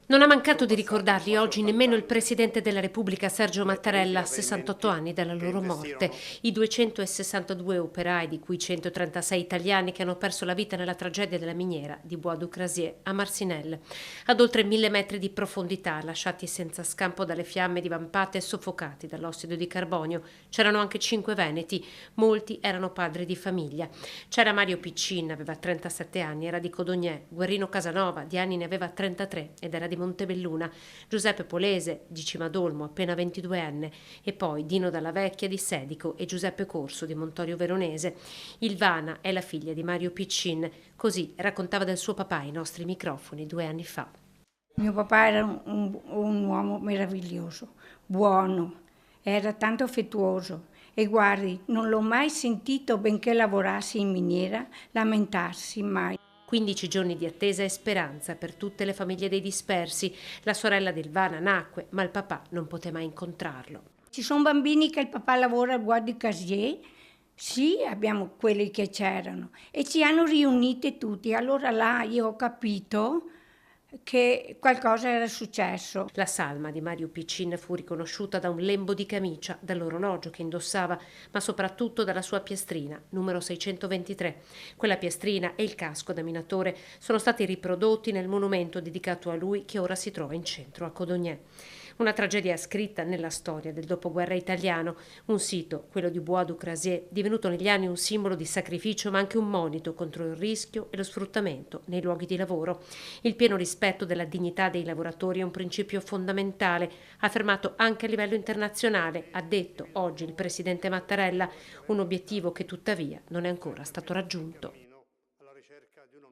Non ha mancato di ricordarli oggi nemmeno il Presidente della Repubblica Sergio Mattarella, a 68 anni dalla loro morte. I 262 operai, di cui 136 italiani, che hanno perso la vita nella tragedia della miniera di Bois du Crasier a Marcinelle. Ad oltre 1000 metri di profondità, lasciati senza scampo dalle fiamme divampate e soffocati dall'ossido di carbonio, c'erano anche 5 veneti, molti erano padri di famiglia. C'era Mario Piccin, aveva 37 anni, era di Codognè, Guerrino Casanova, di anni ne aveva 33 ed era di Montebelluna, Giuseppe Polese, di Cimadolmo, appena 22enne, e poi Dino Dalla Vecchia di Sedico e Giuseppe Corso di Montorio Veronese. Ilvana è la figlia di Mario Piccin, così raccontava del suo papà ai nostri microfoni 2 anni fa. Mio papà era un uomo meraviglioso, buono, era tanto affettuoso e guardi, non l'ho mai sentito, benché lavorassi in miniera, lamentarsi mai. 15 giorni di attesa e speranza per tutte le famiglie dei dispersi. La sorella di Ilvana nacque, ma il papà non poté mai incontrarlo. Ci sono bambini che il papà lavora al Bois du Casier, sì, abbiamo quelli che c'erano e ci hanno riunite tutti. Allora là io ho capito che qualcosa era successo. La salma di Mario Piccin fu riconosciuta da un lembo di camicia, dall'orologio che indossava, ma soprattutto dalla sua piastrina, numero 623. Quella piastrina e il casco da minatore sono stati riprodotti nel monumento dedicato a lui che ora si trova in centro a Codognè. Una tragedia scritta nella storia del dopoguerra italiano, un sito, quello di Bois du Crasier, divenuto negli anni un simbolo di sacrificio ma anche un monito contro il rischio e lo sfruttamento nei luoghi di lavoro. Il pieno rispetto della dignità dei lavoratori è un principio fondamentale, affermato anche a livello internazionale, ha detto oggi il presidente Mattarella, un obiettivo che tuttavia non è ancora stato raggiunto.